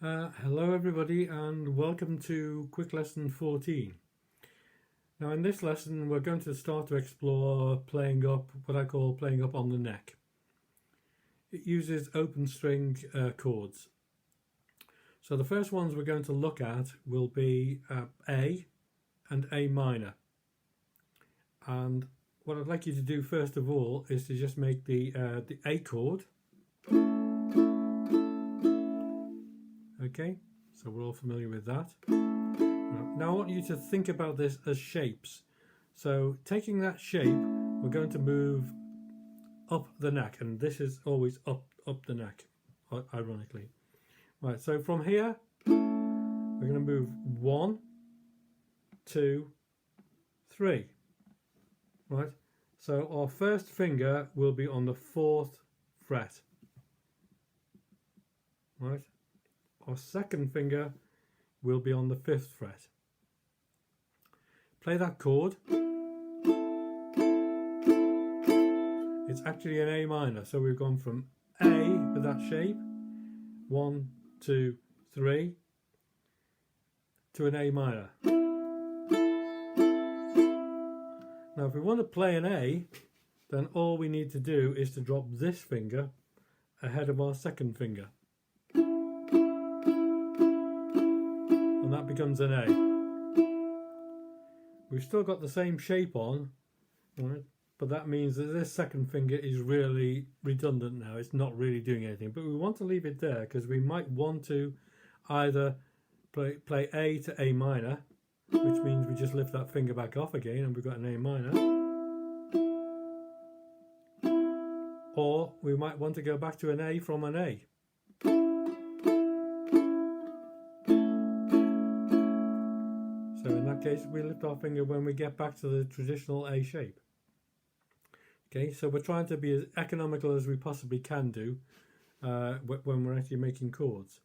Hello everybody and welcome to quick lesson 14. Now in this lesson we're going to start to explore playing up what I call playing up on the neck. It uses open string chords. So the first ones we're going to look at will be A and A minor. And what I'd like you to do first of all is to just make the A chord. Okay, so we're all familiar with that. Now I want you to think about this as shapes. So taking that shape, we're going to move up the neck, and this is always up the neck, ironically. Right, so from here, we're going to move 1, 2, 3. Right, so our first finger will be on the 4th fret. Right, our second finger will be on the 5th fret. Play that chord. It's actually an A minor, so we've gone from A with that shape, 1, 2, 3, to an A minor. Now if we want to play an A, then all we need to do is to drop this finger ahead of our second finger. And that becomes an A. We've still got the same shape on, right? But that means that this second finger is really redundant now. It's not really doing anything. But we want to leave it there because we might want to either play A to A minor, which means we just lift that finger back off again and we've got an A minor. Or we might want to go back to an A from an A. So in that case, we lift our finger when we get back to the traditional A shape. Okay, so we're trying to be as economical as we possibly can do when we're actually making chords.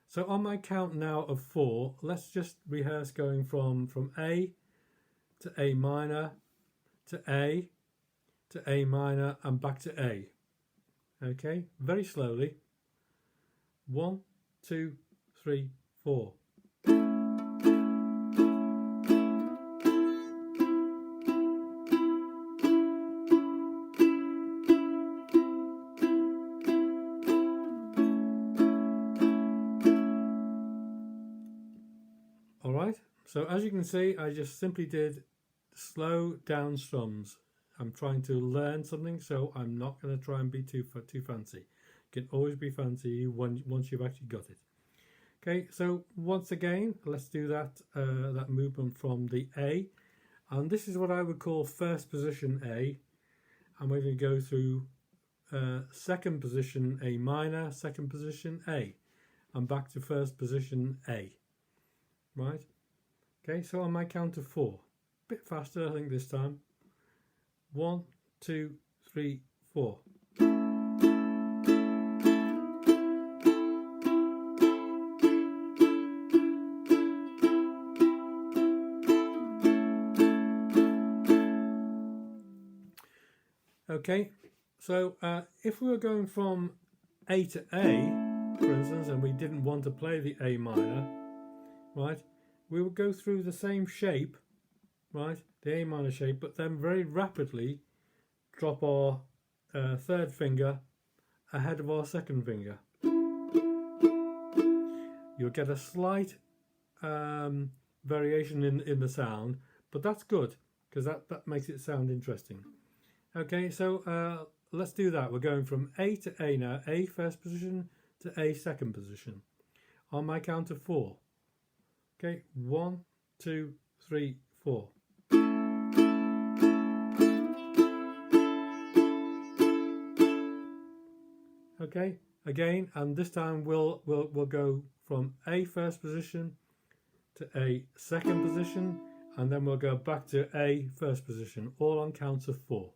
So on my count now of 4, let's just rehearse going from A to A minor to A minor and back to A. Okay, very slowly. 1, 2, 3, 4. Alright, so as you can see, I just simply did slow down strums. I'm trying to learn something, so I'm not going to try and be too fancy. You can always be fancy once you've actually got it. Okay, so once again, let's do that that movement from the A. And this is what I would call first position A. And we're going to go through second position A minor, second position A, and back to first position A. Right, okay, so on my count of 4, a bit faster I think this time. 1, 2, 3, 4. Okay, so if we were going from A to A, for instance, and we didn't want to play the A minor, right, we would go through the same shape, right, the A minor shape, but then very rapidly drop our third finger ahead of our second finger. You'll get a slight variation in the sound, but that's good because that makes it sound interesting. Okay, so let's do that. We're going from A to A now, A first position to A second position. On my count of 4. Okay, 1, 2, 3, 4. Okay, again, and this time we'll go from A first position to A second position, and then we'll go back to A first position, all on counts of 4.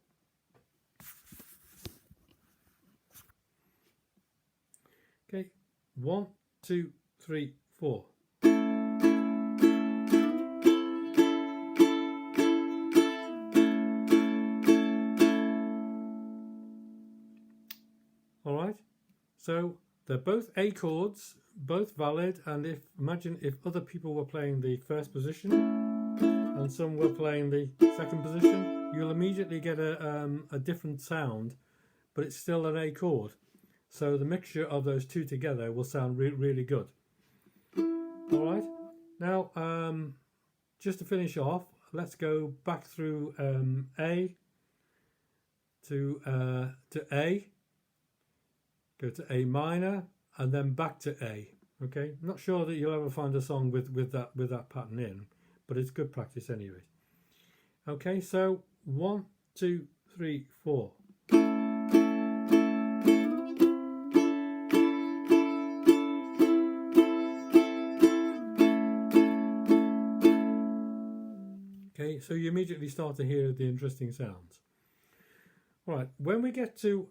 Okay, 1, 2, 3, 4. All right, so They're both A chords, both valid, and imagine if other people were playing the first position and some were playing the second position, you'll immediately get a different sound, but it's still an A chord. So the mixture of those two together will sound really good. All right. Now, just to finish off, let's go back through A to A, go to A minor, and then back to A. Okay. I'm not sure that you'll ever find a song with that pattern in, but it's good practice anyway. Okay. So 1, 2, 3, 4. Okay, so you immediately start to hear the interesting sounds. All right, when we get to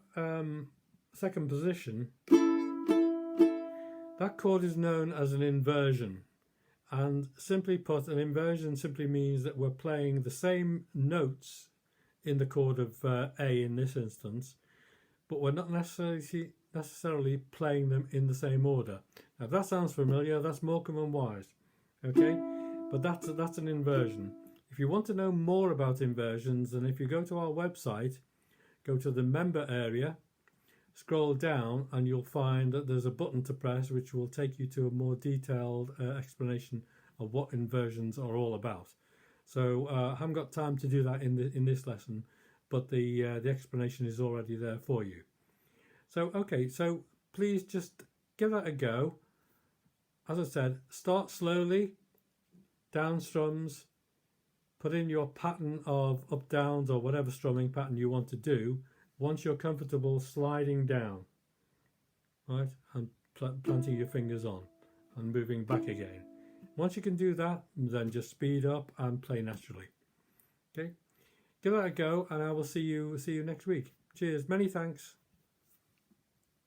second position, that chord is known as an inversion. And simply put, an inversion simply means that we're playing the same notes in the chord of A in this instance, but we're not necessarily playing them in the same order. Now, if that sounds familiar, that's Morecambe and Wise, okay? But that's an inversion. If you want to know more about inversions, then if you go to our website, go to the member area, scroll down, and you'll find that there's a button to press which will take you to a more detailed explanation of what inversions are all about. So I haven't got time to do that in this lesson, but the explanation is already there for you. So okay, so please just give that a go. As I said, start slowly, down strums, put in your pattern of up downs or whatever strumming pattern you want to do. Once you're comfortable sliding down, right, and planting your fingers on and moving back again. Once you can do that, then just speed up and play naturally. Okay, give that a go, and I will see you next week. Cheers, many thanks.